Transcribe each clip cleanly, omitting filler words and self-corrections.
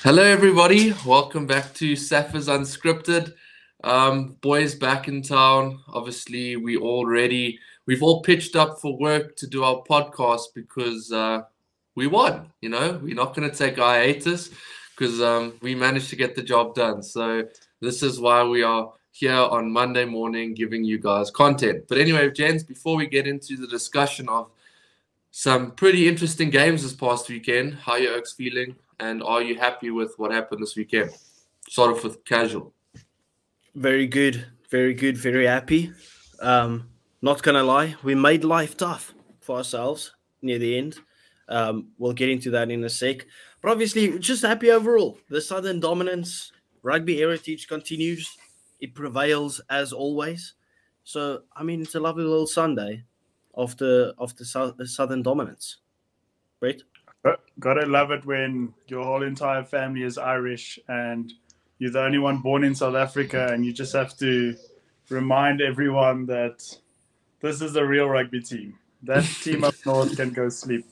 Hello everybody, welcome back to Safa's Unscripted. Boys back in town. Obviously we've all pitched up for work to do our podcast because we won. We're not going to take hiatus because we managed to get the job done. So this is why we are here on Monday morning giving you guys content. But anyway, gents, before we get into the discussion of some pretty interesting games this past weekend, how are you Oaks feeling? And are you happy with what happened this weekend? Start off with casual. Very good, very happy. Not going to lie, we made life tough for ourselves near the end. We'll get into that in a sec. But obviously, just happy overall. The Southern dominance, rugby heritage continues. It prevails as always. So, I mean, it's a lovely little Sunday of the Southern dominance. Brett? Gotta love it when your whole entire family is Irish and you're the only one born in South Africa, and you just have to remind everyone that this is a real rugby team. That team up north can go sleep.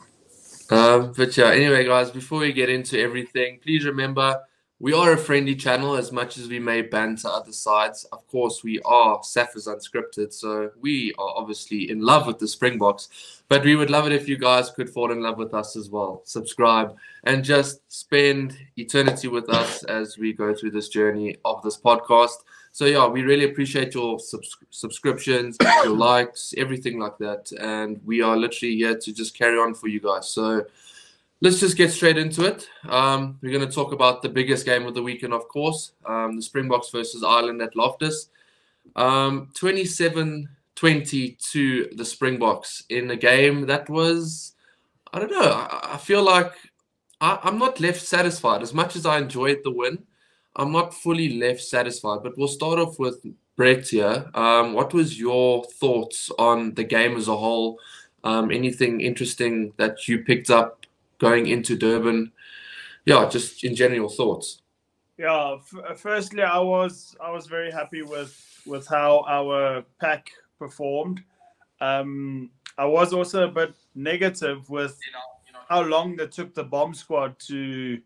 But yeah, anyway, guys, before we get into everything, please remember we are a friendly channel as much as we may banter other sides. Of course, we are Safa's Unscripted, so we are obviously in love with the Springboks. But we would love it if you guys could fall in love with us as well. Subscribe and just spend eternity with us as we go through this journey of this podcast. So yeah, we really appreciate your subscriptions, your likes, everything like that. And we are literally here to just carry on for you guys. So let's just get straight into it. We're going to talk about the biggest game of the weekend, of course, the Springboks versus Ireland at Loftus. 27-20 to the Springboks in a game that was, I don't know, I feel like I'm not left satisfied. As much as I enjoyed the win, I'm not fully left satisfied. But we'll start off with Brett here. What was your thoughts on the game as a whole? Anything interesting that you picked up going into Durban? Yeah, just in general thoughts. Yeah, firstly, I was very happy with how our pack performed. I was also a bit negative with how long it took the bomb squad to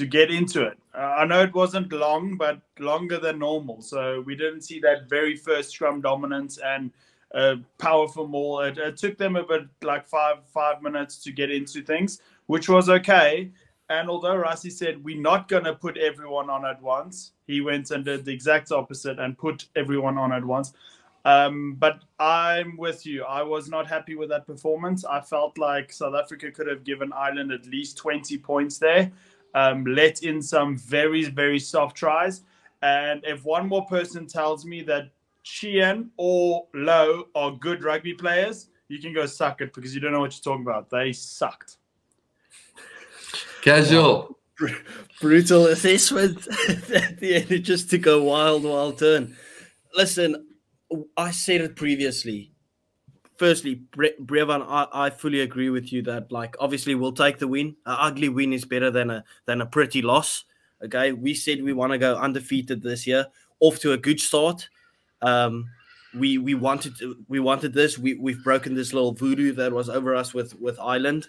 get into it. I know it wasn't long, but longer than normal. So we didn't see that very first scrum dominance and powerful maul. It took them a bit like five minutes to get into things, which was okay. And although Rassi said we're not going to put everyone on at once, he went and did the exact opposite and put everyone on at once. But I'm with you. I was not happy with that performance. I felt like South Africa could have given Ireland at least 20 points there, let in some very, very soft tries. And if one more person tells me that Sheehan or Lowe are good rugby players, you can go suck it because you don't know what you're talking about. They sucked. Casual. Wow. Brutal assessment at the end. It just took a wild turn. Listen, I said it previously. Firstly, Brevan, I fully agree with you that, like, obviously we'll take the win. An ugly win is better than a pretty loss. Okay, we said we want to go undefeated this year, off to a good start. We wanted this. We've broken this little voodoo that was over us with Ireland.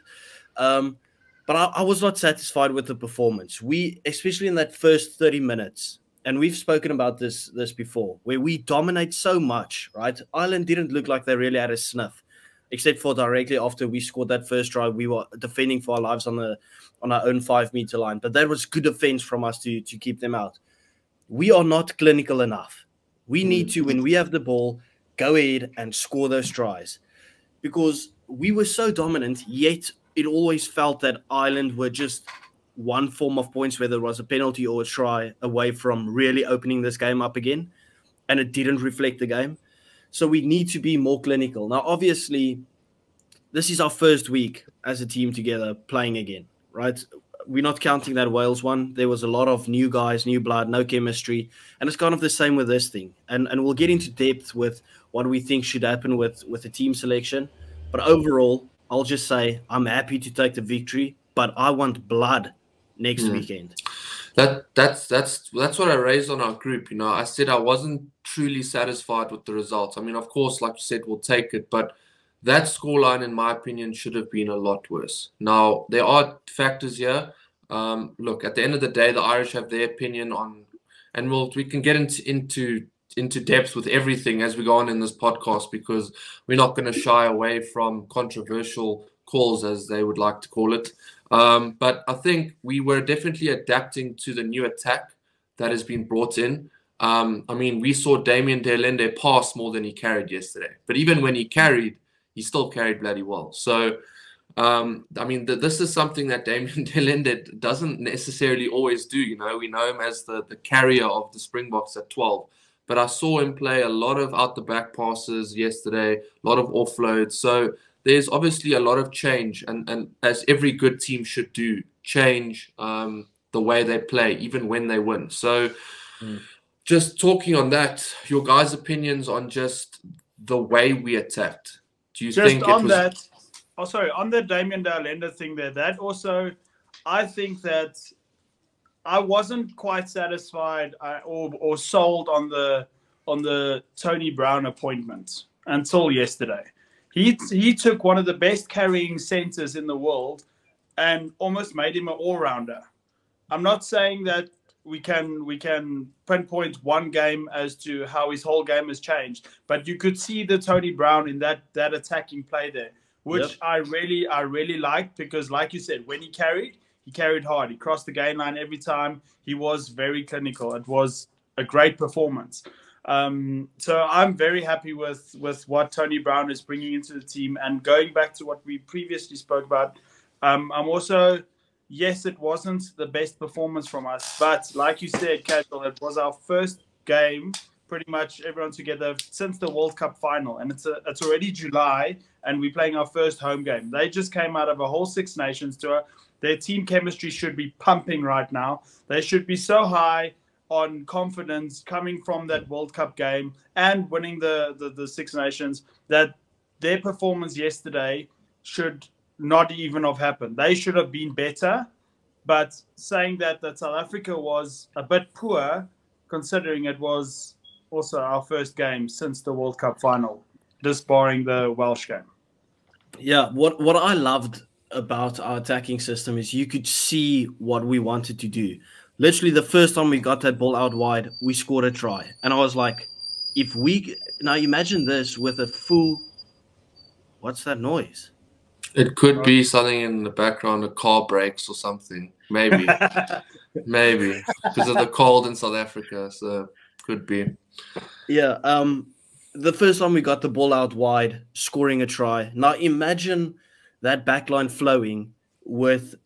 But I was not satisfied with the performance. We, especially in that first 30 minutes, and we've spoken about this before, where we dominate so much, right? Ireland didn't look like they really had a sniff, except for directly after we scored that first try. We were defending for our lives on our own 5-meter line. But that was good defense from us to keep them out. We are not clinical enough. We need to, when we have the ball, go ahead and score those tries. Because we were so dominant, yet it always felt that Ireland were just one form of points, whether it was a penalty or a try, away from really opening this game up again. And it didn't reflect the game. So we need to be more clinical. Now, obviously, this is our first week as a team together playing again, right? We're not counting that Wales one. There was a lot of new guys, new blood, no chemistry. And it's kind of the same with this thing. And we'll get into depth with what we think should happen with the team selection. But overall, I'll just say I'm happy to take the victory, but I want blood next weekend. That's what I raised on our group. You know, I said I wasn't truly satisfied with the results. I mean, of course, like you said, we'll take it, but that scoreline, in my opinion, should have been a lot worse. Now, there are factors here. Look, at the end of the day, the Irish have their opinion on, and we can get into depth with everything as we go on in this podcast because we're not going to shy away from controversial calls, as they would like to call it. But I think we were definitely adapting to the new attack that has been brought in. I mean, we saw Damien de Allende pass more than he carried yesterday. But even when he carried, he still carried bloody well. So, I mean, this is something that Damien de Allende doesn't necessarily always do. You know, we know him as the carrier of the Springboks at 12. But I saw him play a lot of out-the-back passes yesterday, a lot of offloads. So there's obviously a lot of change, and as every good team should do, change the way they play, even when they win. So just talking on that, your guys' opinions on just the way we attacked. Do you think on it was... that? Oh, sorry, on the Damien de Allende thing there, that also, I think that I wasn't quite satisfied or sold on the Tony Brown appointment until yesterday. He took one of the best carrying centers in the world and almost made him an all-rounder. I'm not saying that we can pinpoint one game as to how his whole game has changed, but you could see the Tony Brown in that attacking play there, which I really liked because, like you said, when he carried hard. He crossed the gain line every time. He was very clinical. It was a great performance. So I'm very happy with what Tony Brown is bringing into the team. And going back to what we previously spoke about, I'm also, yes, it wasn't the best performance from us. But like you said, Casual, it was our first game, pretty much everyone together, since the World Cup final. And it's already July, and we're playing our first home game. They just came out of a whole Six Nations tour. Their team chemistry should be pumping right now. They should be so high on confidence coming from that World Cup game and winning the Six Nations that their performance yesterday should not even have happened. They should have been better. But saying that South Africa was a bit poor, considering it was also our first game since the World Cup final, just barring the Welsh game. Yeah, what I loved about our attacking system is you could see what we wanted to do. Literally, the first time we got that ball out wide, we scored a try. And I was like, if we... Now, imagine this with a full... What's that noise? It could be something in the background, a car brakes or something. Maybe. Maybe. Because of the cold in South Africa, so could be. Yeah, the first time we got the ball out wide, scoring a try. Now, imagine that backline flowing with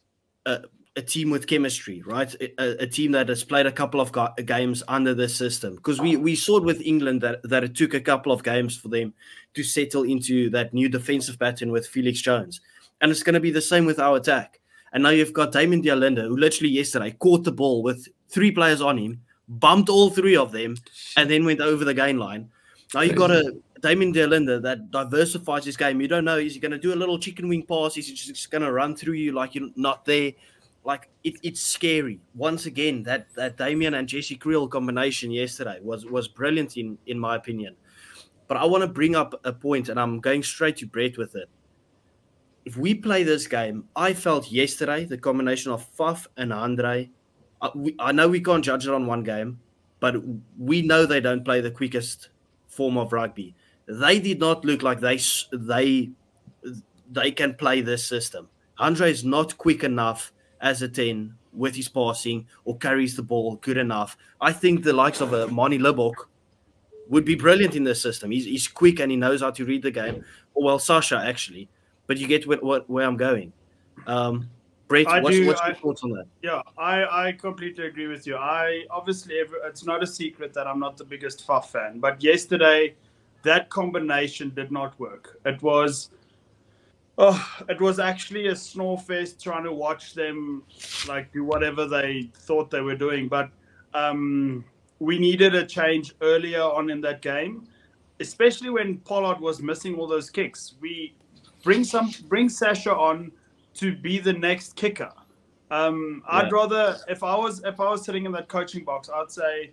a team with chemistry, right? A team that has played a couple of games under this system. Because we saw it with England that it took a couple of games for them to settle into that new defensive pattern with Felix Jones. And it's going to be the same with our attack. And now you've got Damien de Allende, who literally yesterday caught the ball with 3 players on him, bumped all 3 of them, and then went over the gain line. Now you've got a Damien de Allende that diversifies his game. You don't know, is he going to do a little chicken wing pass? Is he just going to run through you like you're not there? Like, it's scary. Once again, that Damien and Jesse Creel combination yesterday was brilliant in my opinion. But I want to bring up a point, and I'm going straight to Brett with it. If we play this game, I felt yesterday the combination of Faf and Andre, I know we can't judge it on one game, but we know they don't play the quickest form of rugby. They did not look like they can play this system. Andre is not quick enough as a 10 with his passing or carries the ball good enough. I think the likes of a Mani Libok would be brilliant in this system. He's quick and he knows how to read the game. Or, well, Sasha, actually. But you get where I'm going. Brett, what's your thoughts on that? Yeah, I completely agree with you. It's not a secret that I'm not the biggest Faf fan. But yesterday, that combination did not work. It was actually a snore fest trying to watch them like do whatever they thought they were doing. But we needed a change earlier on in that game, especially when Pollard was missing all those kicks. We bring Sasha on to be the next kicker. I'd rather, if I was sitting in that coaching box, I'd say,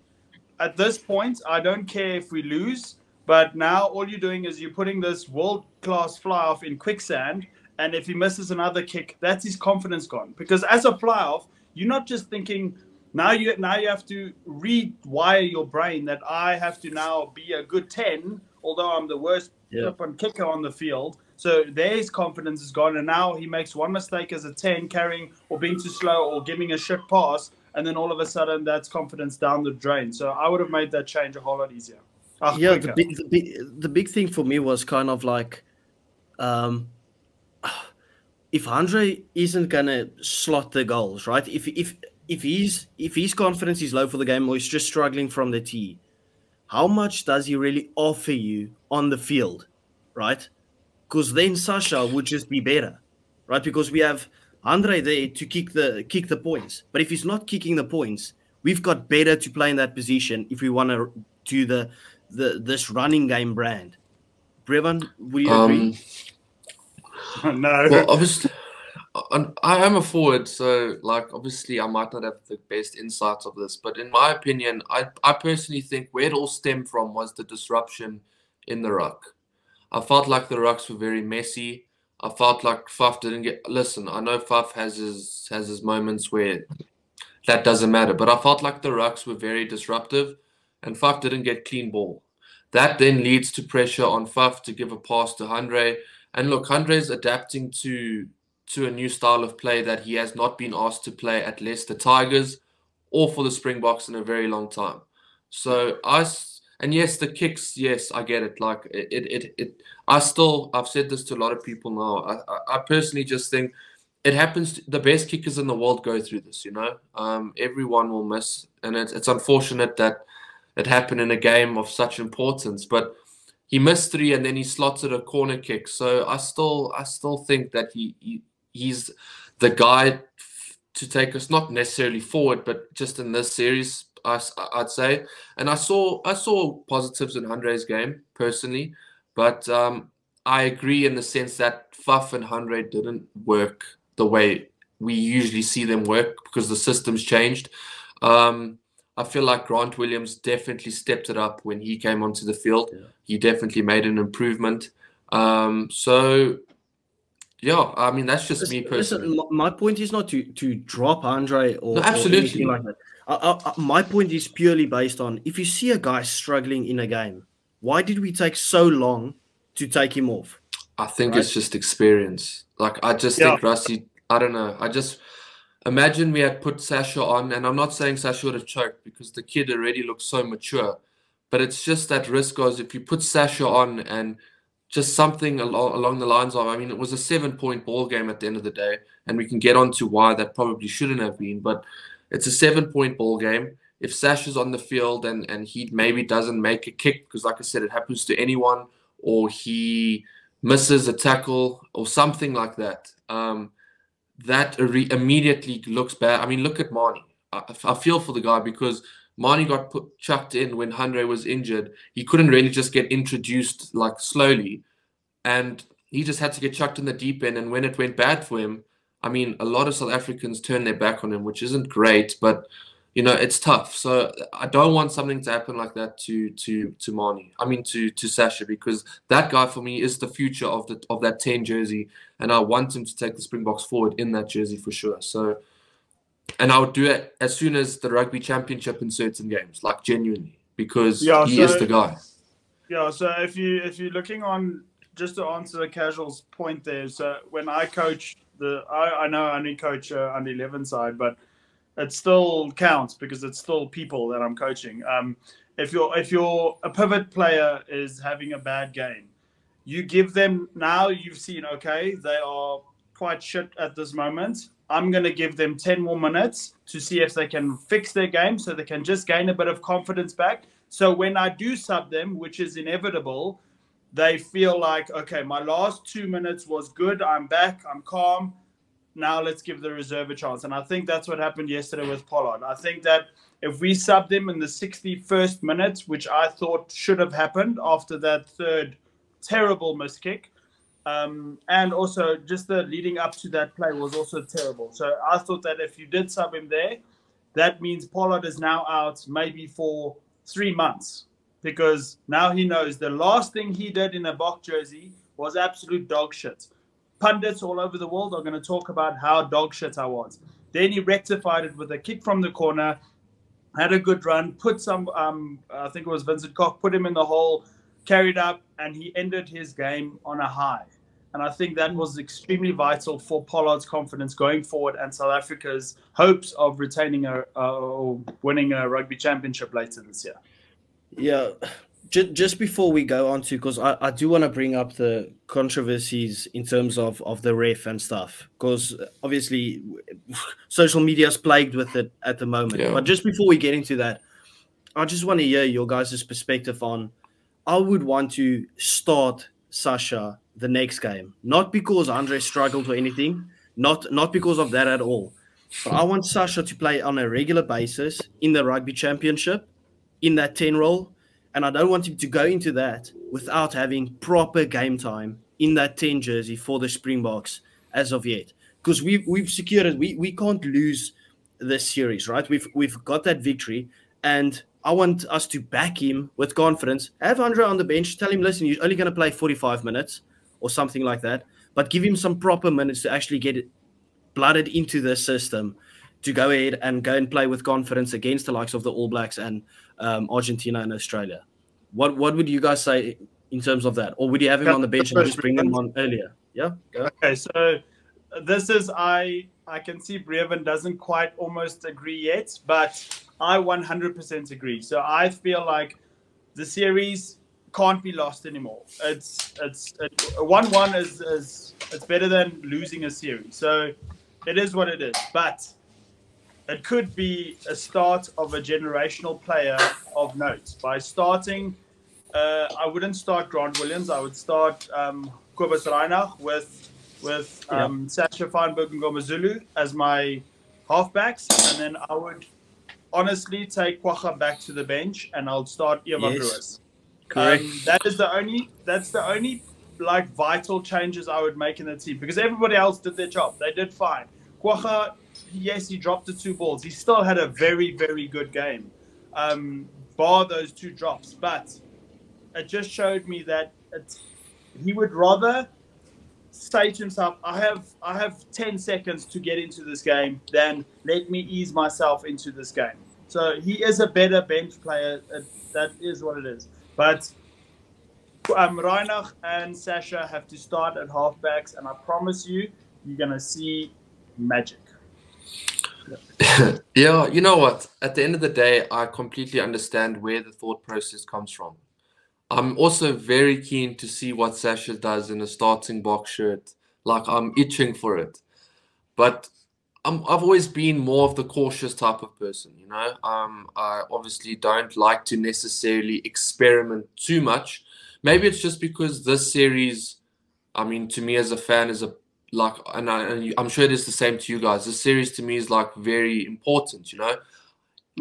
at this point, I don't care if we lose, but now all you're doing is you're putting this world-class fly-off in quicksand, and if he misses another kick, that's his confidence gone. Because as a fly-off, you're not just thinking, now you have to rewire your brain that I have to now be a good 10, although I'm the worst kicker on the field. So there his confidence is gone, and now he makes one mistake as a 10, carrying or being too slow or giving a shit pass, and then all of a sudden that's confidence down the drain. So I would have made that change a whole lot easier. The big thing for me was kind of like, if Andre isn't gonna slot the goals, right? If his confidence is low for the game or he's just struggling from the tee, how much does he really offer you on the field, right? Because then Sasha would just be better, right? Because we have Andre there to kick the points. But if he's not kicking the points, we've got better to play in that position if we want to do this running game brand. Brevan, would you agree? No. Well, obviously, I am a forward, so like obviously I might not have the best insights of this, but in my opinion, I personally think where it all stemmed from was the disruption in the ruck. I felt like the rucks were very messy. I felt like Faf didn't get. Listen, I know Faf has his moments where that doesn't matter, but I felt like the rucks were very disruptive, and Faf didn't get clean ball. That then leads to pressure on Faf to give a pass to Andre. And look, Andre's adapting to a new style of play that he has not been asked to play at Leicester Tigers or for the Springboks in a very long time. So and yes, the kicks, yes, I get it. Like I've said this to a lot of people now. I personally just think it happens. The best kickers in the world go through this, you know. Everyone will miss, and it's unfortunate that it happened in a game of such importance. But he missed 3, and then he slotted a corner kick. So I still think that he's the guy to take us not necessarily forward, but just in this series, I'd say. And I saw positives in Andre's game personally, but I agree in the sense that Faf and Andre didn't work the way we usually see them work because the system's changed. I feel like Grant Williams definitely stepped it up when he came onto the field. Yeah. He definitely made an improvement. So, yeah, I mean, that's just me personally. Listen, my point is not to drop Andre or, no, absolutely. or anything like that. My point is purely based on if you see a guy struggling in a game, why did we take so long to take him off? I think it's just experience. Like, I just think Rusty, I don't know. Imagine we had put Sasha on, and I'm not saying Sasha would have choked because the kid already looks so mature, but it's just that risk goes if you put Sasha on and just something along the lines of, I mean, it was a 7-point ball game at the end of the day, and we can get on to why that probably shouldn't have been, but it's a 7-point ball game. If Sasha's on the field and he maybe doesn't make a kick, because like I said, it happens to anyone, or he misses a tackle or something like that, that immediately looks bad. I mean, look at Marnie. I feel for the guy because Marnie got chucked in when Andre was injured. He couldn't really just get introduced like slowly, and he just had to get chucked in the deep end. And when it went bad for him, I mean, a lot of South Africans turned their back on him, which isn't great, but you know, it's tough. So I don't want something to happen like that to Marnie. I mean, to Sasha, because that guy for me is the future of that 10 jersey, and I want him to take the Springboks forward in that jersey for sure. So, and I would do it as soon as the rugby championship in certain games, like genuinely, because he is the guy. Yeah. So if you're looking on, just to answer the casuals point there, so when I coach I know I only coach under 11 side, but it still counts because it's still people that I'm coaching. If you're a pivot player is having a bad game, you give them, now you've seen, okay, they are quite shit at this moment. I'm going to give them 10 more minutes to see if they can fix their game so they can just gain a bit of confidence back. So when I do sub them, which is inevitable, they feel like, okay, my last 2 minutes was good. I'm back. I'm calm. Now let's give the reserve a chance. And I think that's what happened yesterday with Pollard. I think that if we subbed him in the 61st minute, which I thought should have happened after that third terrible miss kick, And also just the leading up to that play was also terrible. So I thought that if you did sub him there, that means Pollard is now out maybe for 3 months, because now he knows the last thing he did in a Bok jersey was absolute dog shit. Pundits all over the world are going to talk about how dog shit I was. Then he rectified it with a kick from the corner, had a good run, put some, I think it was Vincent Koch, put him in the hole, carried up, and he ended his game on a high. And I think that was extremely vital for Pollard's confidence going forward and South Africa's hopes of retaining or winning a rugby championship later this year. Yeah, just before we go on to, because I do want to bring up the controversies in terms of the ref and stuff, because obviously social media is plagued with it at the moment. Yeah. But just before we get into that, I just want to hear your guys' perspective on, I would want to start Sasha the next game, not because Andre struggled or anything, not because of that at all, but I want Sasha to play on a regular basis in the rugby championship in that 10 role, and I don't want him to go into that without having proper game time in that 10 jersey for the Springboks as of yet, because we've secured it. We can't lose this series, right? We've got that victory, and I want us to back him with confidence. Have Andre on the bench, tell him, listen, you're only going to play 45 minutes or something like that, but give him some proper minutes to actually get it blooded into the system to go ahead and play with confidence against the likes of the All Blacks and Argentina and Australia. What would you guys say in terms of that? Or would you have him on the bench and just bring him on earlier? Yeah? Go. Okay, so this is, I can see Breven doesn't quite almost agree yet, but I 100% agree. So I feel like the series can't be lost anymore. It's 1-1 is it's better than losing a series. So it is what it is. But it could be a start of a generational player of note. By starting, I wouldn't start Grant Williams. I would start Kobus Reinach with Sasha Feinberg and Gomazulu as my halfbacks, and then I would honestly take Kwacha back to the bench, and I'll start Ivan Ruiz. Correct. That's the only like vital changes I would make in the team, because everybody else did their job. They did fine. Kwacha, yes, he dropped the 2 balls. He still had a very, very good game, bar those 2 drops. But it just showed me that he would rather say to himself, I have 10 seconds to get into this game, than let me ease myself into this game. So he is a better bench player. That is what it is. But Reinach and Sasha have to start at halfbacks, and I promise you, you're going to see magic. Yeah, you know what? At the end of the day, I completely understand where the thought process comes from. I'm also very keen to see what Sasha does in a starting box shirt. Like, I'm itching for it. But I've always been more of the cautious type of person, you know. I obviously don't like to necessarily experiment too much. Maybe it's just because this series, I mean, to me as a fan, is and I'm sure it is the same to you guys. This series to me is like very important, you know.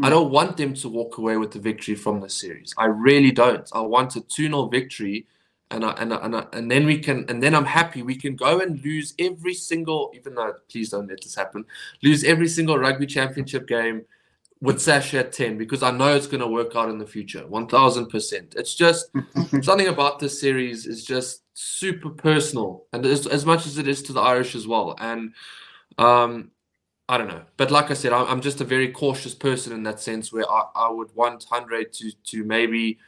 I don't want them to walk away with the victory from this series. I really don't. I want a 2-0 victory, and then I'm happy. We can go and lose every single, even though please don't let this happen, lose every single rugby championship game with Sasha at 10, because I know it's going to work out in the future, 1000%. It's just something about this series is just super personal, and as much as it is to the Irish as well. And I don't know, but like I said, I'm just a very cautious person in that sense, where I would want Andre to maybe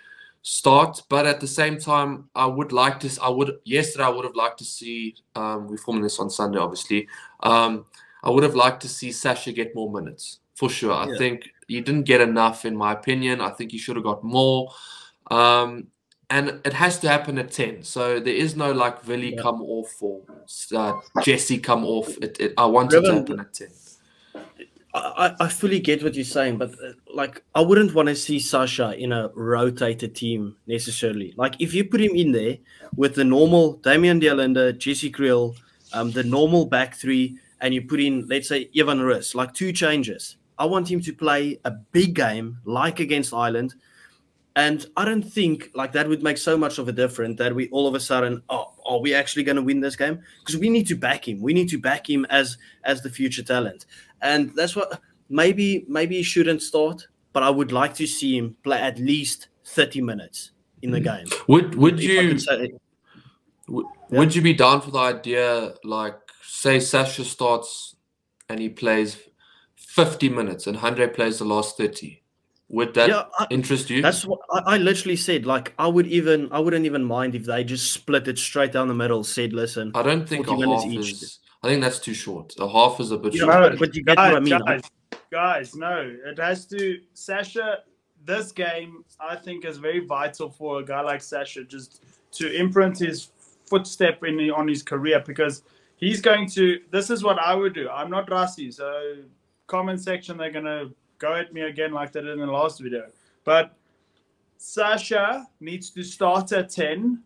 start, but at the same time, yesterday I would have liked to see, we're filming this on Sunday, obviously, I would have liked to see Sasha get more minutes, for sure. I think he didn't get enough, in my opinion. I think he should have got more, and it has to happen at 10, so there is no like Villy come off or Jesse come off. I want it to happen at 10. I fully get what you're saying, but like, I wouldn't want to see Sasha in a rotated team necessarily. Like, if you put him in there with the normal Damian Dialenda, Jesse Creel, the normal back 3, and you put in, let's say, Ivan Ruiz, like 2 changes. I want him to play a big game, like against Ireland. And I don't think like that would make so much of a difference that we all of a sudden, are we actually going to win this game? Because we need to back him. We need to back him as the future talent. And that's what maybe he shouldn't start, but I would like to see him play at least 30 minutes in the game. Would you be down for the idea, like, say Sasha starts and he plays 50 minutes and Andre plays the last 30? Would that interest you? That's what I literally said. Like, I wouldn't even mind if they just split it straight down the middle. Said, listen, I don't think a half is. I think that's too short. A half is a bit short. No, but you get what I mean. Guys, no, it has to. Sasha, this game I think is very vital for a guy like Sasha, just to imprint his footstep on his career, because he's going to. This is what I would do. I'm not Rassi, so comment section they're gonna go at me again like they did in the last video. But Sasha needs to start at 10,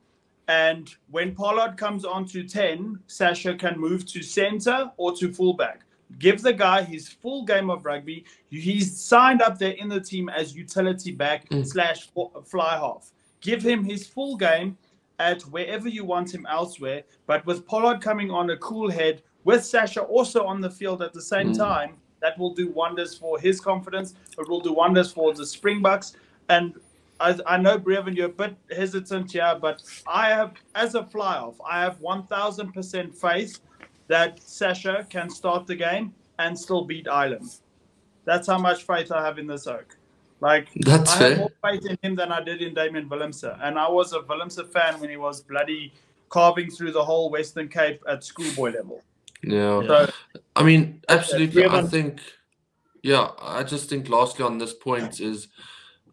and when Pollard comes on to 10, Sasha can move to center or to fullback. Give the guy his full game of rugby. He's signed up there in the team as utility back slash fly half. Give him his full game at wherever you want him elsewhere. But with Pollard coming on a cool head, with Sasha also on the field at the same time, that will do wonders for his confidence. It will do wonders for the Springboks. And I know, Brevin, you're a bit hesitant here, but I have, as a fly-off, I have 1,000% faith that Sasha can start the game and still beat Ireland. That's how much faith I have in this Oak. Like, that's I fair. have more faith in him than I did in Damien Willemse. And I was a Willemse fan when he was bloody carving through the whole Western Cape at schoolboy level. Yeah. So, I mean, absolutely. I think, I just think lastly on this point is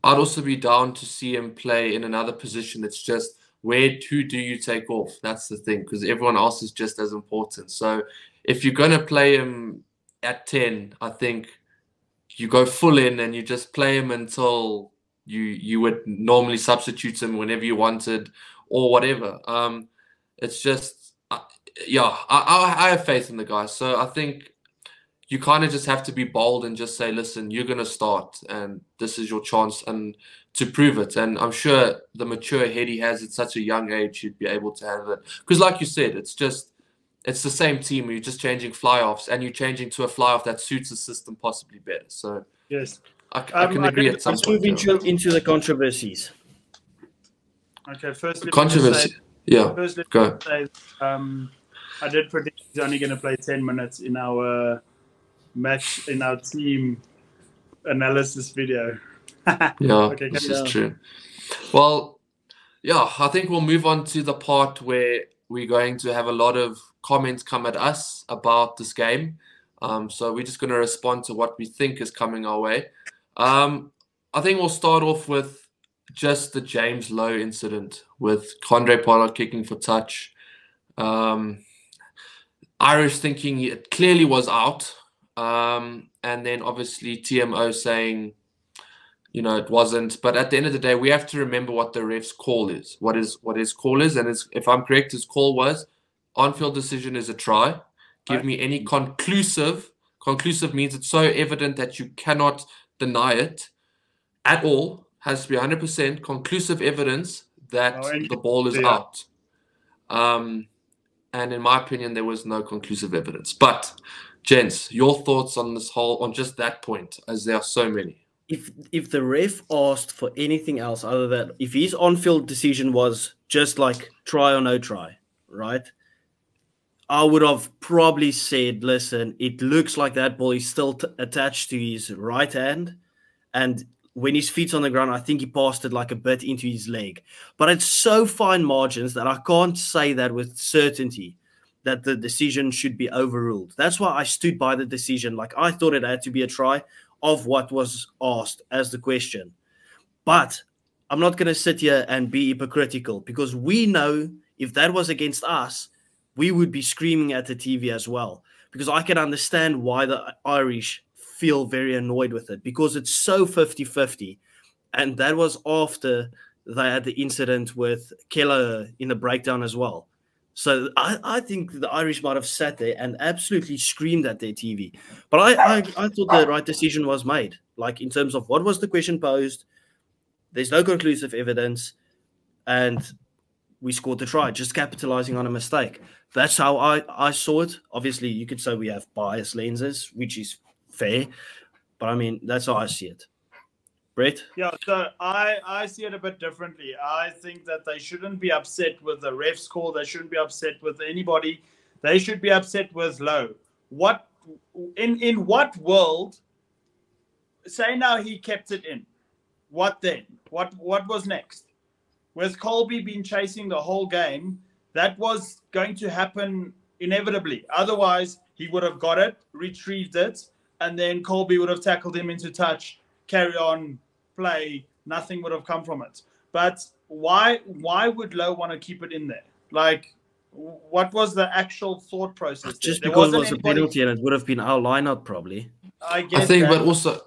I'd also be down to see him play in another position. It's just who do you take off? That's the thing, because everyone else is just as important. So if you're going to play him at 10, I think you go full in and you just play him until you would normally substitute him whenever you wanted or whatever. It's just, I have faith in the guy. So I think you kind of just have to be bold and just say, listen, you're going to start and this is your chance and to prove it. And I'm sure the mature head he has at such a young age, he'd be able to handle it. Because like you said, it's the same team. You're just changing fly-offs and you're changing to a fly-off that suits the system possibly better. So yes, I can agree at some point. Let's move into the controversies. Okay, firstly, controversy. Go. Say, I did predict he's only going to play 10 minutes in our match, in our team analysis video. Okay, this is true. Well, I think we'll move on to the part where we're going to have a lot of comments come at us about this game. So we're just going to respond to what we think is coming our way. I think we'll start off with just the James Lowe incident with Andre Pollard kicking for touch. Irish thinking it clearly was out. And then obviously TMO saying, it wasn't. But at the end of the day, we have to remember what the ref's call is. What his call is. And if I'm correct, his call was on-field decision is a try. Give me any conclusive. Conclusive means it's so evident that you cannot deny it at all. Has to be 100% conclusive evidence that the ball is out. And in my opinion, there was no conclusive evidence. But, gents, your thoughts on on just that point, as there are so many. If the ref asked for anything else other than if his on-field decision was just like try or no try, right? I would have probably said, listen, it looks like that ball is still attached to his right hand. And when his feet's on the ground, I think he passed it like a bit into his leg. But it's so fine margins that I can't say that with certainty that the decision should be overruled. That's why I stood by the decision. Like, I thought it had to be a try of what was asked as the question. But I'm not going to sit here and be hypocritical, because we know if that was against us, we would be screaming at the TV as well, because I can understand why the Irish feel very annoyed with it, because it's so 50-50. And that was after they had the incident with Keller in the breakdown as well. So I think the Irish might have sat there and absolutely screamed at their TV. But I thought the right decision was made, like in terms of what was the question posed. There's no conclusive evidence. And we scored the try, just capitalizing on a mistake. That's how I saw it. Obviously, you could say we have biased lenses, which is fair, but I mean, that's how I see it. Brett? Yeah, so I see it a bit differently. I think that they shouldn't be upset with the ref's call. They shouldn't be upset with anybody. They should be upset with Lowe. What in what world? Say now he kept it in. What then? What was next? With Colby been chasing the whole game, that was going to happen inevitably. Otherwise, he would have got it, retrieved it, and then Colby would have tackled him into touch, carry on, play. Nothing would have come from it. But why would Lowe want to keep it in there? Like, what was the actual thought process? Just there because it wasn't was a penalty and it would have been our lineup probably. I guess I think, that. but also,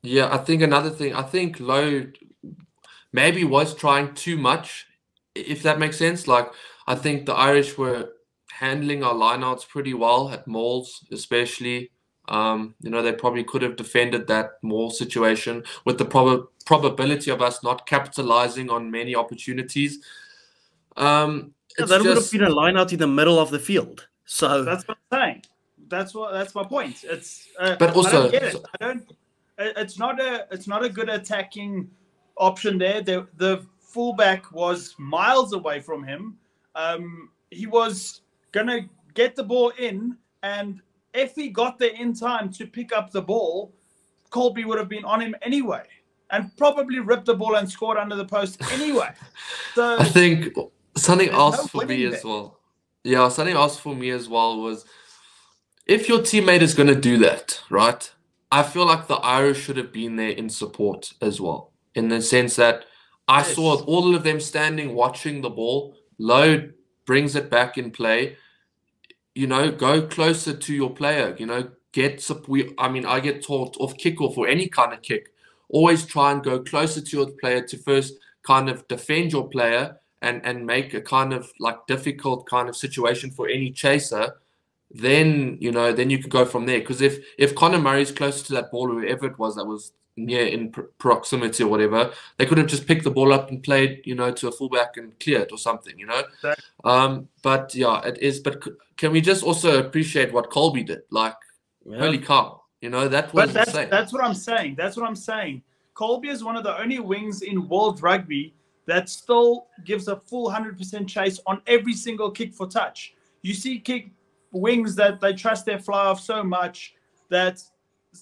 yeah, I think another thing, I think Lowe maybe was trying too much, if that makes sense. Like, I think the Irish were handling our lineouts pretty well at mauls, especially. They probably could have defended that maul situation with the probability of us not capitalizing on many opportunities. That would have been a lineout in the middle of the field. So that's what I'm saying. That's my point. It's but also, I don't get it. It's not a good attacking option there. The fullback was miles away from him. He was gonna get the ball in, and if he got there in time to pick up the ball, Colby would have been on him anyway, and probably ripped the ball and scored under the post anyway. So I think something else no for me winning as there. well. Yeah, something else for me as well was, if your teammate is going to do that, right? I feel like the Irish should have been there in support as well, in the sense that I Yes. saw all of them standing watching the ball. Lowe brings it back in play. Go closer to your player. I get taught off kickoff or any kind of kick. Always try and go closer to your player to first kind of defend your player and make a kind of like difficult kind of situation for any chaser. Then you can go from there. Because if Conor Murray's closer to that ball, or whoever it was that was near in proximity or whatever, they could have just picked the ball up and played, to a fullback and cleared or something, Exactly. But yeah, it is. But can we just also appreciate what Colby did? Like, holy cow, that was insane. That's what I'm saying. That's what I'm saying. Colby is one of the only wings in world rugby that still gives a full 100% chase on every single kick for touch. You see wings that they trust their fly off so much that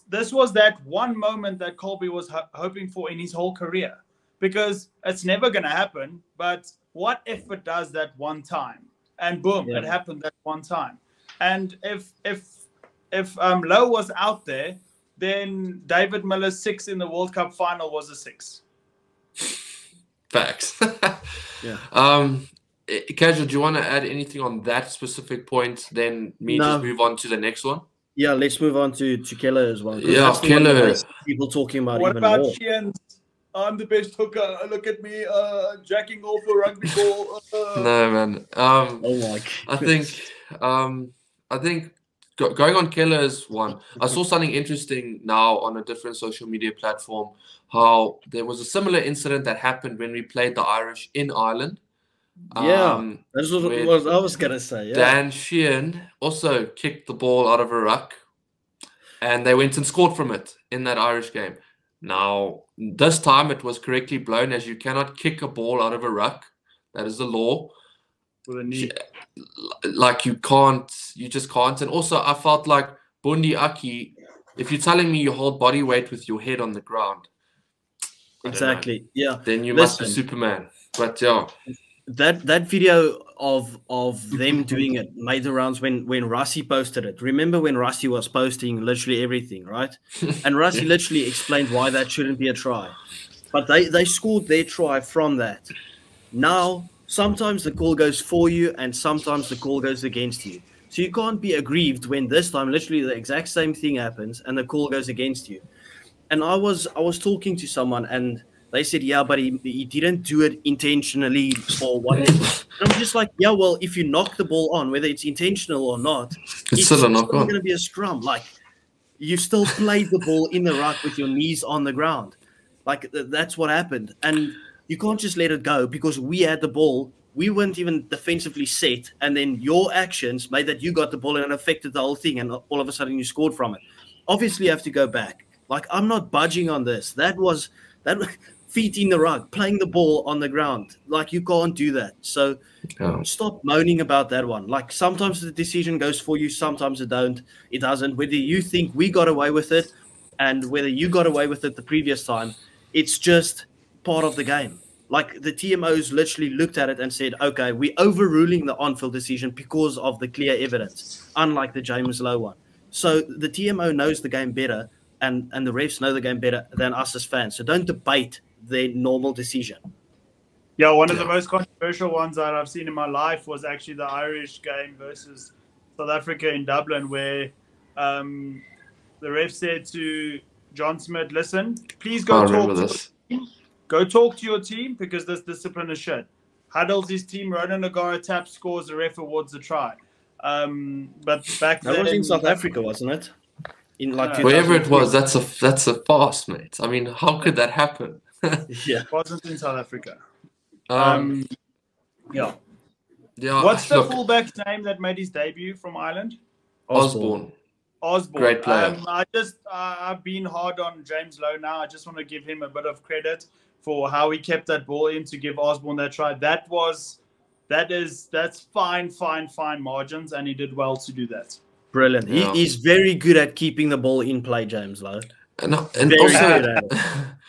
this was that one moment that Colby was hoping for in his whole career, because it's never going to happen. But what if it does that one time? And boom, it happened that one time. And if Lowe was out there, then David Miller's 6 in the World Cup final was a 6. Facts. Yeah. Casual, do you want to add anything on that specific point? Then just move on to the next one. Yeah, let's move on to Keller as well. Yeah, Keller. People talking about What even about more. Sheehan's? I'm the best hooker. Look at me, jacking off a rugby ball. No, man. Oh my God. I think going on Keller is one. I saw something interesting now on a different social media platform. How there was a similar incident that happened when we played the Irish in Ireland. That's what I was gonna say. Yeah. Dan Sheehan also kicked the ball out of a ruck, and they went and scored from it in that Irish game. Now, this time it was correctly blown, as you cannot kick a ball out of a ruck. That is the law. With a knee. Like, you just can't. And also, I felt like Bundi Aki, if you're telling me you hold body weight with your head on the ground, Exactly. Yeah. then you must be Superman. But yeah. That video of them doing it made the rounds when Rassi posted it. Remember when Rassi was posting literally everything, right? And Rassi literally explained why that shouldn't be a try. But they scored their try from that. Now, sometimes the call goes for you and sometimes the call goes against you. So you can't be aggrieved when this time literally the exact same thing happens and the call goes against you. And I was talking to someone and they said, yeah, but he didn't do it intentionally or whatever. And I'm just like, yeah, well, if you knock the ball on, whether it's intentional or not, it's still going to be a scrum. Like, you still played the ball in the ruck with your knees on the ground. Like, that's what happened. And you can't just let it go because we had the ball we weren't even defensively set, and then your actions made that you got the ball and affected the whole thing, and all of a sudden you scored from it. Obviously, you have to go back. Like, I'm not budging on this. That feet in the rug, playing the ball on the ground. Like, you can't do that. So stop moaning about that one. Like, sometimes the decision goes for you, sometimes it doesn't. Whether you think we got away with it and whether you got away with it the previous time, it's just part of the game. Like, the TMOs literally looked at it and said, okay, we're overruling the on-field decision because of the clear evidence, unlike the James Lowe one. So the TMO knows the game better, and the refs know the game better than us as fans. So don't debate their normal decision. Yeah, one of the most controversial ones that I've seen in my life was actually the Irish game versus South Africa in Dublin, where the ref said to John Smith, listen, please go talk to your team because this discipline is shit. Huddles his team, Ronan Nagara taps, scores, the ref awards the try. But back then, that was in South Africa, wasn't it? In like wherever it was, that's a farce, mate. I mean, how could that happen? Yeah, it wasn't in South Africa. Yeah. What's the fullback's name that made his debut from Ireland? Osborne. Great player. I've been hard on James Lowe now. I just want to give him a bit of credit for how he kept that ball in to give Osborne that try. That's fine margins, and he did well to do that. Brilliant. Yeah. He's very good at keeping the ball in play, James Lowe. And also,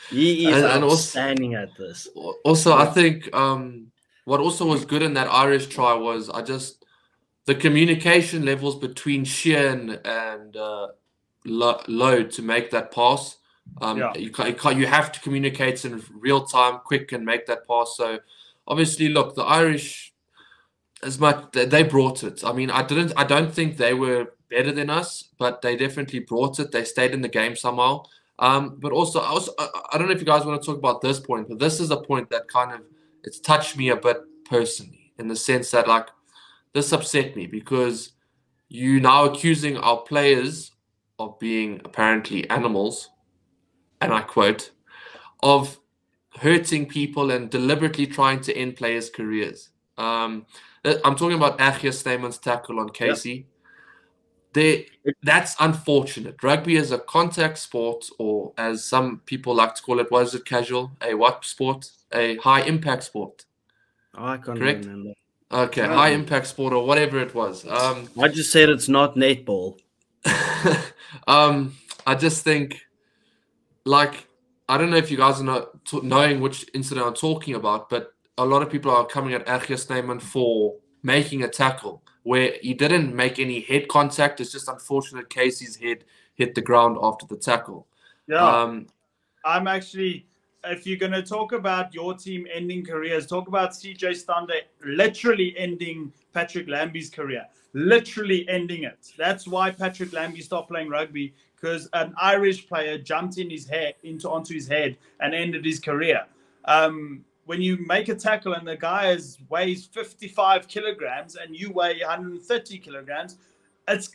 he is outstanding at this. Also, I think what also was good in that Irish try was the communication levels between Sheehan and Lowe to make that pass. You have to communicate in real time, quick, and make that pass. So obviously, look, the Irish, as much they brought it. I mean, I don't think they were better than us, but they definitely brought it. They stayed in the game somehow. But also, I don't know if you guys want to talk about this point, but this is a point that it's touched me a bit personally, in the sense that, like, this upset me because you now accusing our players of being apparently animals, and I quote, of hurting people and deliberately trying to end players' careers. I'm talking about Achia Snyman's tackle on Casey. That's unfortunate. Rugby is a contact sport, or as some people like to call it, what is it, casual? A what sport? A high-impact sport. I can't remember. Okay, high-impact sport or whatever it was. I just said it's not netball. I just think, like, I don't know if you guys are knowing which incident I'm talking about, but a lot of people are coming at Achia Snyman for making a tackle where he didn't make any head contact. It's just unfortunate Casey's head hit the ground after the tackle. Yeah. I'm actually, if you're going to talk about your team ending careers, talk about CJ Stander literally ending Patrick Lambie's career. Literally ending it. That's why Patrick Lambie stopped playing rugby, because an Irish player jumped onto his head and ended his career. When you make a tackle and the guy weighs 55 kilograms and you weigh 130 kilograms,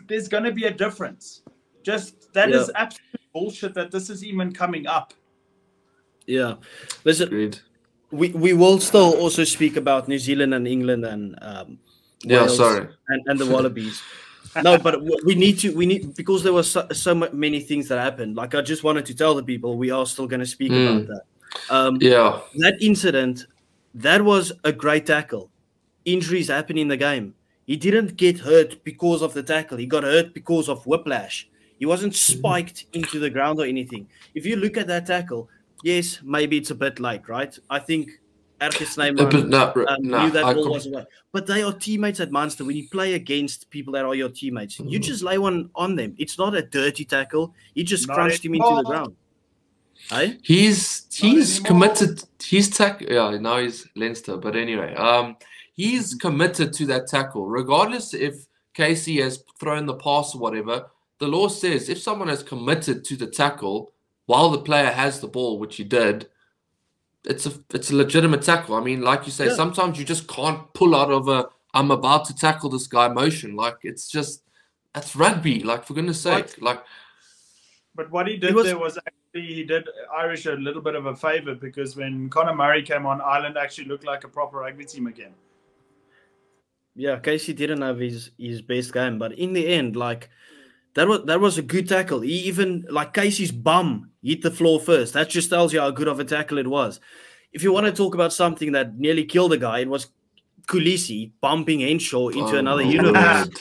there's going to be a difference. That is absolute bullshit that this is even coming up. Yeah. Listen, we will still also speak about New Zealand and England and Wales and the Wallabies. No, but we need because there were so many things that happened. Like, I just wanted to tell the people we are still going to speak about that. That incident, that was a great tackle. Injuries happen in the game. He didn't get hurt because of the tackle. He got hurt because of whiplash. He wasn't spiked into the ground or anything. If you look at that tackle, yes, maybe it's a bit late, right? I think Erkes Snyman knew that ball was away. But they are teammates at Munster. When you play against people that are your teammates, you just lay one on them. It's not a dirty tackle. You just crunched him into the ground. Hey? He's committed. Now he's Leinster. But anyway, he's committed to that tackle, regardless if Casey has thrown the pass or whatever. The law says if someone has committed to the tackle while the player has the ball, which he did, it's a legitimate tackle. I mean, like you say, sometimes you just can't pull out of I'm about to tackle this guy motion. Like, that's rugby. Like, for goodness sake, But what he did was actually he did Irish a little bit of a favor, because when Conor Murray came on, Ireland actually looked like a proper rugby team again. Yeah, Casey didn't have his best game, but in the end, like that was a good tackle. He even like Casey's bum hit the floor first. That just tells you how good of a tackle it was. If you want to talk about something that nearly killed a guy, it was Kulisi bumping Henshaw into Oh another my universe. word.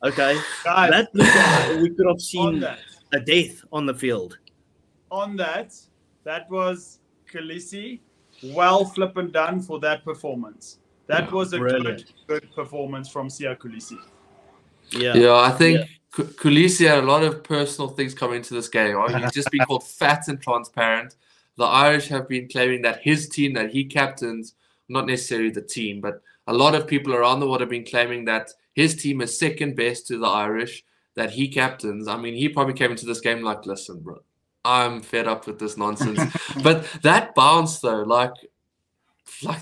Okay, Guys, that looked like we could have on seen that, a death on the field. that was Khaleesi, well flippin' done for that performance. That was a Brilliant. good performance from Sia Khaleesi. Yeah, I think Kulisi had a lot of personal things coming into this game. I mean, he's just been called fat and transparent. The Irish have been claiming that his team that he captains, not necessarily the team, but a lot of people around the world have been claiming that his team is second best to the Irish that he captains. I mean, he probably came into this game like, listen, bro, I'm fed up with this nonsense. But that bounce, though, like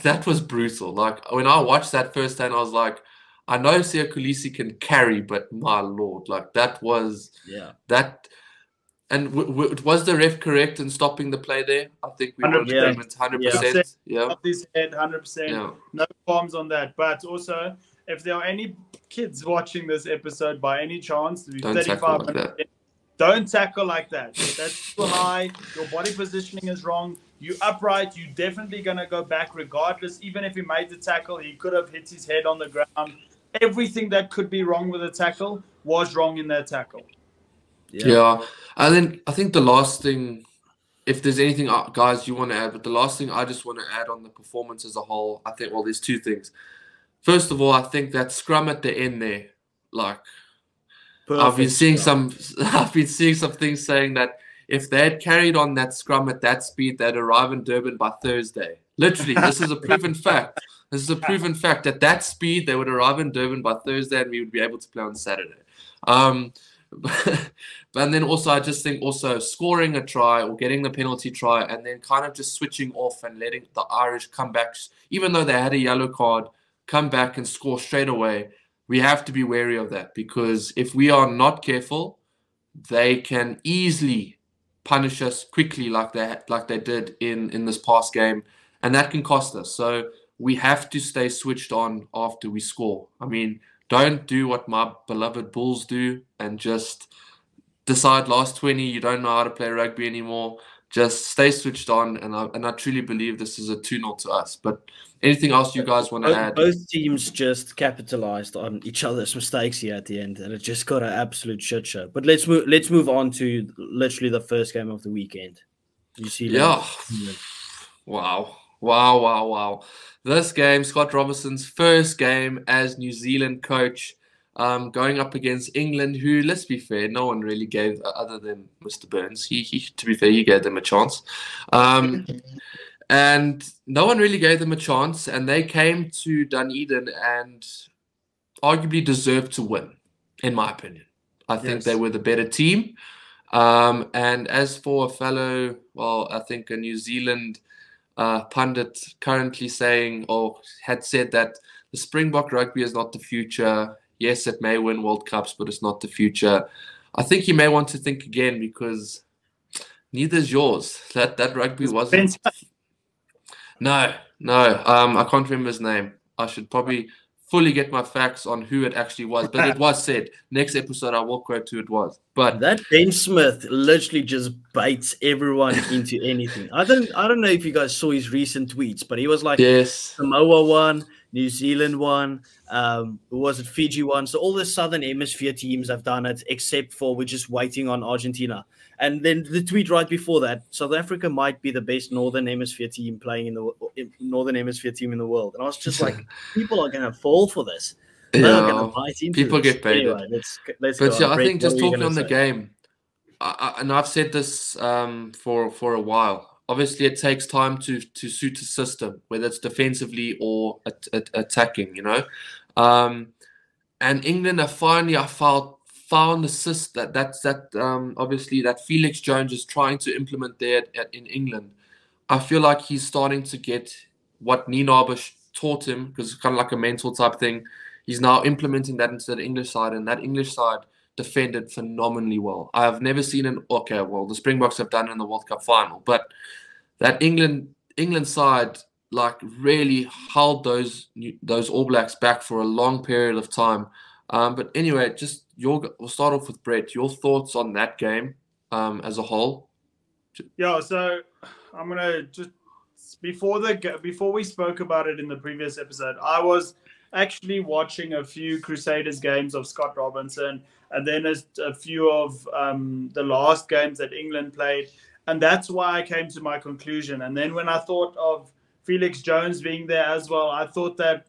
that was brutal. Like, when I watched that first time, I was like, I know Sia Kulisi can carry, but my lord, like that was that. And was the ref correct in stopping the play there? I think we were in 100%. agreement, 100%. Yeah. Off his head, 100%. Yeah. No qualms on that. But also, if there are any kids watching this episode by any chance, Don't tackle like that. Don't tackle like that. That's too high. Your body positioning is wrong. You upright. You're definitely going to go back regardless. Even if he made the tackle, he could have hit his head on the ground. Everything that could be wrong with a tackle was wrong in that tackle. Yeah. And then I think the last thing, if there's anything, guys, you want to add, but the last thing I just want to add on the performance as a whole, I think, well, there's two things. First of all, I think that scrum at the end there, like, I've been seeing some things saying that if they had carried on that scrum at that speed, they'd arrive in Durban by Thursday. Literally, this is a proven fact. This is a proven fact. At that speed, they would arrive in Durban by Thursday, and we would be able to play on Saturday. But then also, I just think also scoring a try or getting the penalty try, and then kind of just switching off and letting the Irish come back, even though they had a yellow card, come back and score straight away. We have to be wary of that, because if we are not careful, they can easily punish us quickly like they did in this past game, and that can cost us. So we have to stay switched on after we score. I mean, don't do what my beloved Bulls do and just decide last 20 you don't know how to play rugby anymore. Just stay switched on, and I truly believe this is a 2-0 to us. But anything else you guys want to add? Both teams just capitalized on each other's mistakes here at the end, and it just got an absolute shit show. But let's move on to literally the first game of the weekend. You see, Wow. This game, Scott Robertson's first game as New Zealand coach, going up against England, who, let's be fair, no one really gave, other than Mr. Burns. He to be fair, he gave them a chance. And no one really gave them a chance, and they came to Dunedin and arguably deserved to win, in my opinion. I think they were the better team. And as for a fellow, well, I think a New Zealand pundit currently saying, or had said, that the Springbok rugby is not the future. Yes, it may win World Cups, but it's not the future. I think you may want to think again, because neither is yours. That rugby wasn't. No. I can't remember his name. I should probably fully get my facts on who it actually was, but it was said. Next episode, I will quote who it was. But that Ben Smith literally just baits everyone into anything. I don't know if you guys saw his recent tweets, but he was like, yes, Samoa won, New Zealand won, who was it, Fiji won. So all the Southern Hemisphere teams have done it, except for we're just waiting on Argentina. And then the tweet right before that, South Africa might be the best Northern Hemisphere team playing in the Northern Hemisphere team in the world. And I was just like, people are going to fall for this. Yeah, people get paid. Anyway, let's but go yeah, on. I think just talking on the say? game, and I've said this for a while. Obviously, it takes time to suit a system, whether it's defensively or attacking. And England have finally, I felt, found the system that obviously that Felix Jones is trying to implement there in England. I feel like he's starting to get what Nienaber taught him, because it's kind of like a mental type thing. He's now implementing that into the English side, and that English side defended phenomenally well. I have never seen the Springboks have done in the World Cup final, but that England side, like really held those All Blacks back for a long period of time. But anyway, we'll start off with Brett. Your thoughts on that game as a whole? Yeah, so I'm gonna just before we spoke about it in the previous episode, I was actually watching a few Crusaders games of Scott Robinson, and then a few of the last games that England played, and that's why I came to my conclusion. And then when I thought of Felix Jones being there as well, I thought that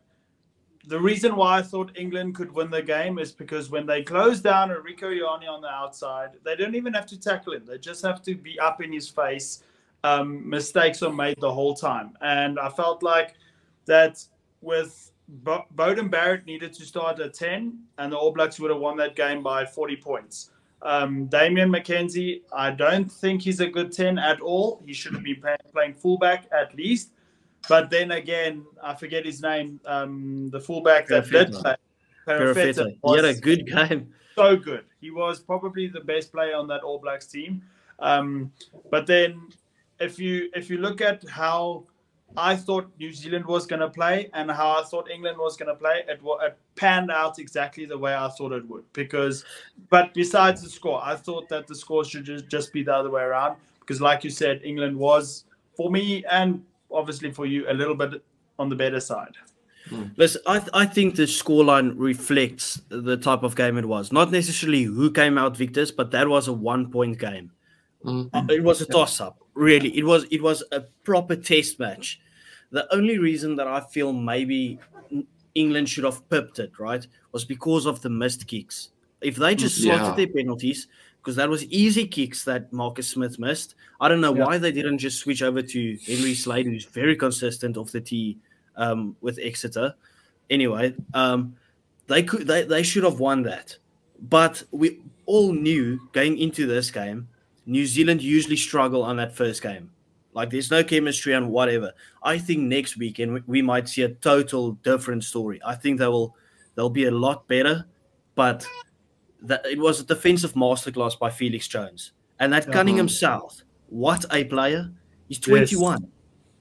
the reason why I thought England could win the game is because when they close down Rico Ioane on the outside, they don't even have to tackle him. They just have to be up in his face. Mistakes are made the whole time. And I felt like that with Bowden Barrett needed to start at 10, and the All Blacks would have won that game by 40 points. Damian McKenzie, I don't think he's a good 10 at all. He should have been playing fullback at least. But then again, I forget his name. The fullback that did play, Perifetta. He had a good game. So good. He was probably the best player on that All Blacks team. But then, if you look at how I thought New Zealand was going to play and how I thought England was going to play, it panned out exactly the way I thought it would. But besides the score, I thought that the score should just be the other way around. Because, like you said, England was, for me and obviously for you, a little bit on the better side. Listen, I think the scoreline reflects the type of game it was. Not necessarily who came out victors, but that was a 1-point game. It was a toss-up, really. It was a proper test match. The only reason that I feel maybe England should have pipped it, right, was because of the missed kicks. If they just slotted their penalties, because that was easy kicks that Marcus Smith missed. I don't know why they didn't just switch over to Henry Slade, who's very consistent off the tee with Exeter. Anyway, they should have won that. But we all knew going into this game, New Zealand usually struggle on that first game. Like, there's no chemistry and whatever. I think next weekend we might see a total different story. I think they'll be a lot better, but it was a defensive masterclass by Felix Jones. And that Cunningham South, what a player. He's 21.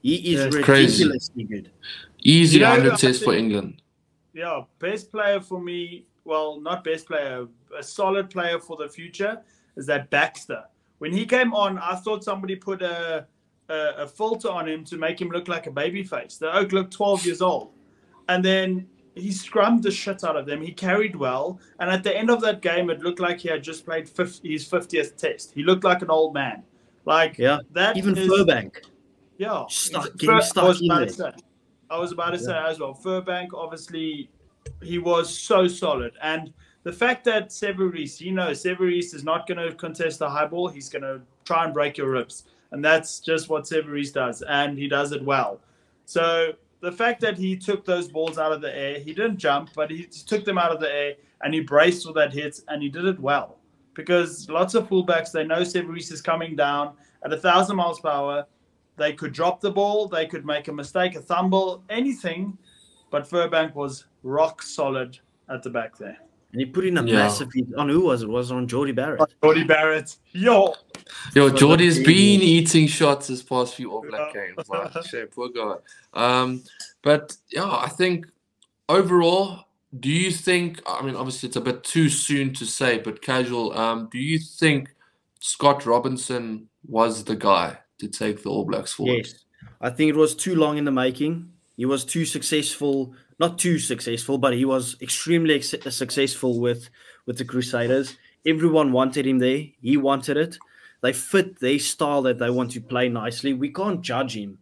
Yes. He is ridiculously good. Easy 100 test for England. Yeah, best player for me, well, not best player, a solid player for the future is that Baxter. When he came on, I thought somebody put a filter on him to make him look like a baby face. The Oak looked 12 years old. And then he scrummed the shit out of them. He carried well. And at the end of that game, it looked like he had just played his 50th test. He looked like an old man. Like, that even Furbank. Yeah. I was about to say as well. Furbank, obviously, he was so solid. And the fact that Severis, Severis is not going to contest the high ball. He's going to try and break your ribs. And that's just what Severis does. And he does it well. So the fact that he took those balls out of the air, he didn't jump, but he took them out of the air and he braced for that hit and he did it well. Because lots of fullbacks, they know Severis is coming down at 1,000 miles per hour. They could drop the ball. They could make a mistake, a fumble, anything. But Furbank was rock solid at the back there. And he put in a massive hit. On who was it? Was on Geordie Barrett. Geordie Barrett. Yo, Geordie's been eating shots this past few All Black games. Like, shit, poor guy. But yeah, I think overall, do you think, I mean, obviously it's a bit too soon to say, but casual, do you think Scott Robinson was the guy to take the All Blacks forward? Yes. I think it was too long in the making. He was too successful, not too successful, but he was extremely successful with the Crusaders. Everyone wanted him there. He wanted it. They fit their style that they want to play nicely. We can't judge him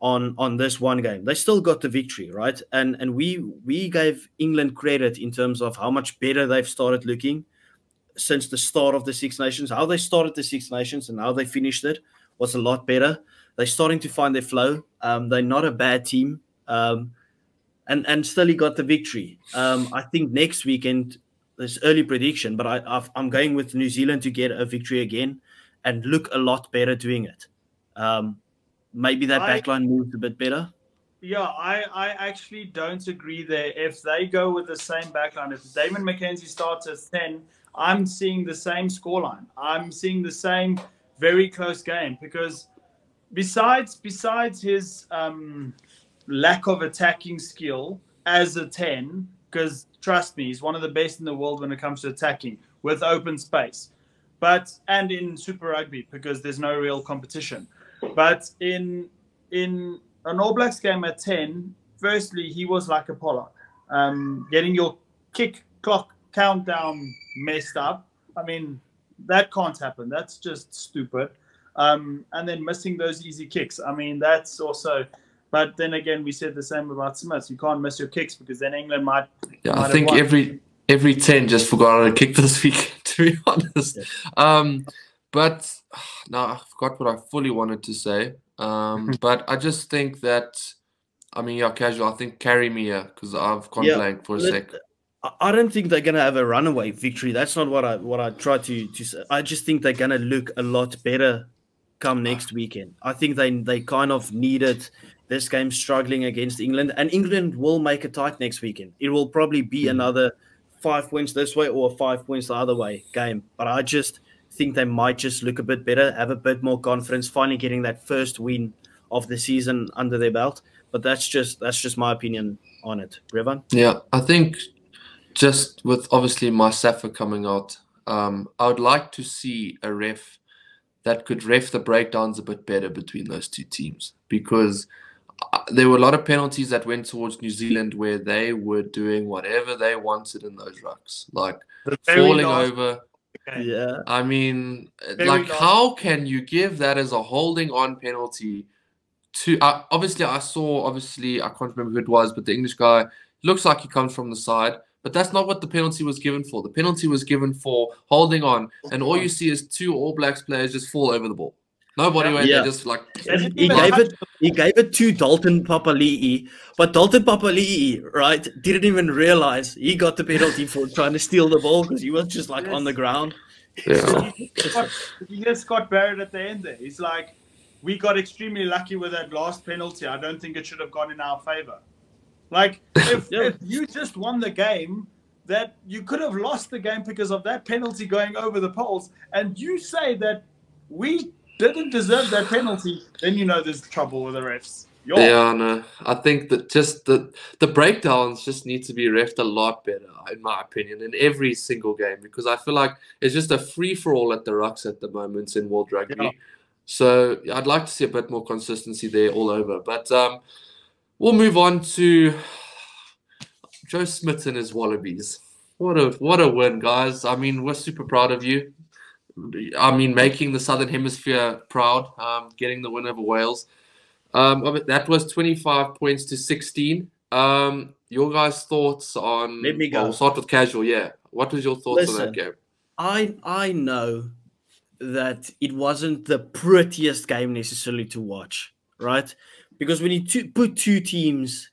on this one game. They still got the victory, right? And we gave England credit in terms of how much better they've started looking since the start of the Six Nations. How they started the Six Nations and how they finished it was a lot better. They're starting to find their flow. They're not a bad team. And still he got the victory. I think next weekend, there's early prediction, but I'm going with New Zealand to get a victory again and look a lot better doing it. Maybe that backline moves a bit better. Yeah, I actually don't agree there. If they go with the same backline, if Damon McKenzie starts at 10, I'm seeing the same scoreline. I'm seeing the same very close game because besides his lack of attacking skill as a 10, because trust me, he's one of the best in the world when it comes to attacking with open space, and in Super Rugby because there's no real competition. But in an All Blacks game at 10, firstly he was like a Pollock, getting your kick clock countdown messed up. I mean, that can't happen. That's just stupid. And then missing those easy kicks. I mean, that's also. But then again, we said the same about Smith. You can't miss your kicks because then England might. Yeah, I think every 10 just forgot how to kick this week, to be honest. Yeah. But now I forgot what I fully wanted to say. But I just think that, I mean, yeah, casual. I think carry me here because I've gone blank for a sec. I don't think they're going to have a runaway victory. That's not what I try to say. I just think they're going to look a lot better come next weekend. I think they kind of needed this game struggling against England, and England will make it tight next weekend. It will probably be another 5 points this way or 5 points the other way game. But I just think they might just look a bit better, have a bit more confidence, finally getting that first win of the season under their belt. But that's just my opinion on it. Revan? Yeah, I think just with obviously my Safa coming out, I would like to see a ref that could ref the breakdowns a bit better between those two teams, because there were a lot of penalties that went towards New Zealand where they were doing whatever they wanted in those rucks, like falling over. Yeah. I mean, like, how can you give that as a holding on penalty to, obviously I can't remember who it was, but the English guy looks like he comes from the side. But that's not what the penalty was given for. The penalty was given for holding on, and all you see is two All Blacks players just fall over the ball. Nobody went there, just like he gave it to Dalton Papali'i, but Dalton Papali'i, right, didn't even realize he got the penalty for trying to steal the ball because he was just like on the ground. Yeah. You hear Scott Barrett at the end there. He's like, we got extremely lucky with that last penalty. I don't think it should have gone in our favor. Like, if you just won the game, that you could have lost the game because of that penalty going over the poles, and you say that we didn't deserve that penalty, then you know there's trouble with the refs. Yeah, no. I think that just the breakdowns just need to be refed a lot better, in my opinion, in every single game, because I feel like it's just a free-for-all at the rucks at the moment in World Rugby. Yeah. So I'd like to see a bit more consistency there all over. But we'll move on to Joe Smith and his Wallabies. What a win, guys. I mean, we're super proud of you. I mean, making the Southern Hemisphere proud, getting the win over Wales. That was 25 points to 16. Your guys' thoughts on... Let me go. Well, we'll start with casual, yeah. What was your thoughts on that game? I know that it wasn't the prettiest game necessarily to watch, right? Because when you put two teams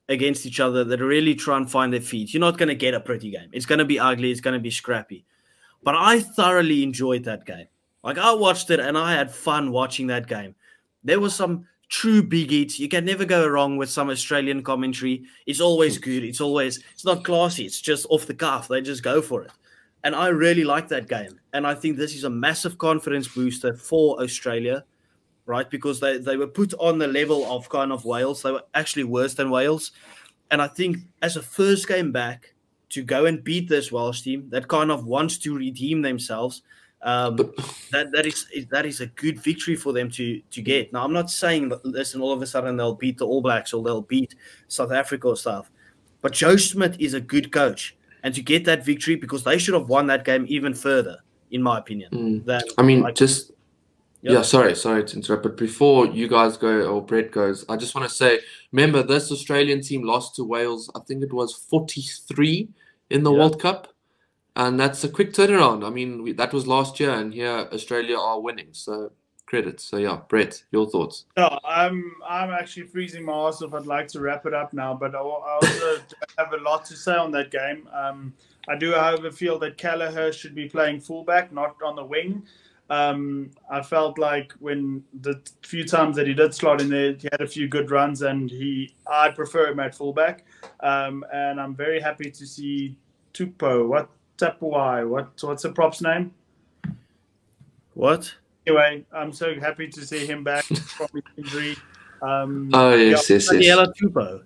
against each other that really try and find their feet, you're not going to get a pretty game. It's going to be ugly. It's going to be scrappy. But I thoroughly enjoyed that game. Like, I watched it and I had fun watching that game. There was some true big hits. You can never go wrong with some Australian commentary. It's always good. It's not classy. It's just off the cuff. They just go for it. And I really like that game. And I think this is a massive confidence booster for Australia, right? Because they were put on the level of kind of Wales. They were actually worse than Wales. And I think as a first game back, to go and beat this Welsh team that kind of wants to redeem themselves, that is a good victory for them to get. Now, I'm not saying that, listen, all of a sudden they'll beat the All Blacks or they'll beat South Africa or stuff. But Joe Smith is a good coach. And to get that victory, because they should have won that game even further, in my opinion. Sorry to interrupt. But before you guys go, or Brett goes, I just want to say, remember, this Australian team lost to Wales, I think it was 43 in the World Cup. And that's a quick turnaround. I mean, that was last year, and here Australia are winning. So credit. So yeah, Brett, your thoughts? No, I'm actually freezing my ass off. I'd like to wrap it up now, but I also have a lot to say on that game. I do, however, feel that Kelleher should be playing fullback, not on the wing. I felt like when the few times that he did slot in there, he had a few good runs, and I prefer him at fullback. And I'm very happy to see Tapuai. What's the prop's name? What? Anyway, I'm so happy to see him back from his injury. Oh yes, yes, The yes. yellow Tupo.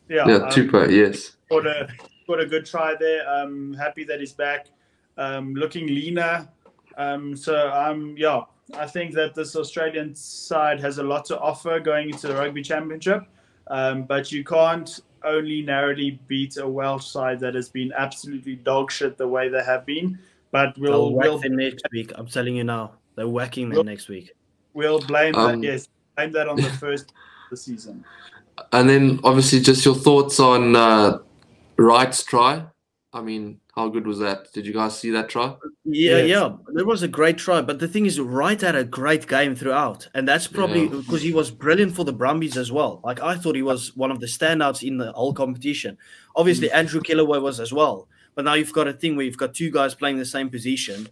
Yeah, Tupa, yes. Got a good try there. I'm happy that he's back, looking leaner. I think that this Australian side has a lot to offer going into the Rugby Championship, but you can't only narrowly beat a Welsh side that has been absolutely dog shit the way they have been. But They'll whack them next week. I'm telling you now, they're whacking them next week. We'll blame that. Yes, blame that on the first of the season. And then obviously just your thoughts on Wright's try. I mean, how good was that? Did you guys see that try? Yeah, yeah. There was a great try. But the thing is, Wright had a great game throughout. And that's probably because he was brilliant for the Brumbies as well. Like, I thought he was one of the standouts in the whole competition. Obviously, Andrew Killaway was as well. But now you've got a thing where you've got two guys playing the same position.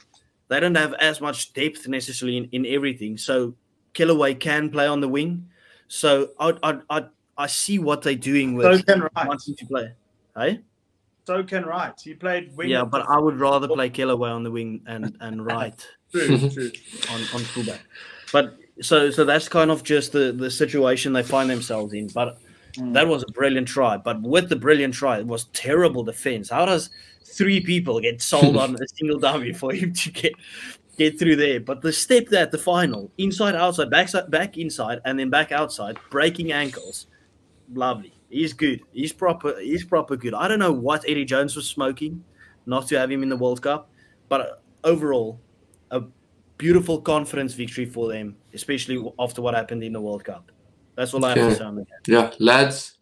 They don't have as much depth necessarily in everything. So Killaway can play on the wing. So I see what they're doing with wanting to play. Hey? So can Wright. He played wing. Yeah, but I would rather play Killaway on the wing and Wright true. on fullback. But so that's kind of just the situation they find themselves in. But that was a brilliant try. But with the brilliant try, it was terrible defense. How does 3 people get sold on a single dummy for him to get through there? But the step there at the final, inside, outside, back inside, and then back outside, breaking ankles, lovely. He's good. He's proper good. I don't know what Eddie Jones was smoking not to have him in the World Cup, but overall, a beautiful confidence victory for them, especially after what happened in the World Cup. That's all I have to say on that. Yeah, lads,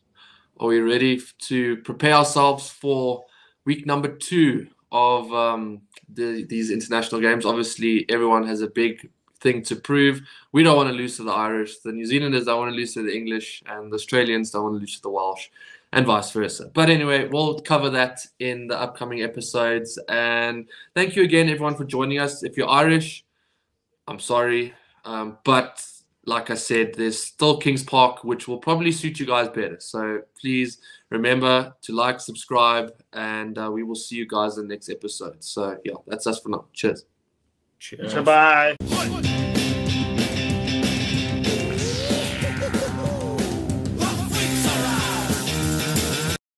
are we ready to prepare ourselves for week number 2 of these international games? Obviously, everyone has a big thing to prove. We don't want to lose to the Irish. The New Zealanders don't want to lose to the English, and the Australians don't want to lose to the Welsh, and vice versa. But anyway, we'll cover that in the upcoming episodes. And thank you again, everyone, for joining us. If you're Irish, I'm sorry, but like I said, there's still Kings Park, which will probably suit you guys better. So please remember to like, subscribe, and we will see you guys in the next episode. So yeah, that's us for now. Cheers. Cheers. Bye.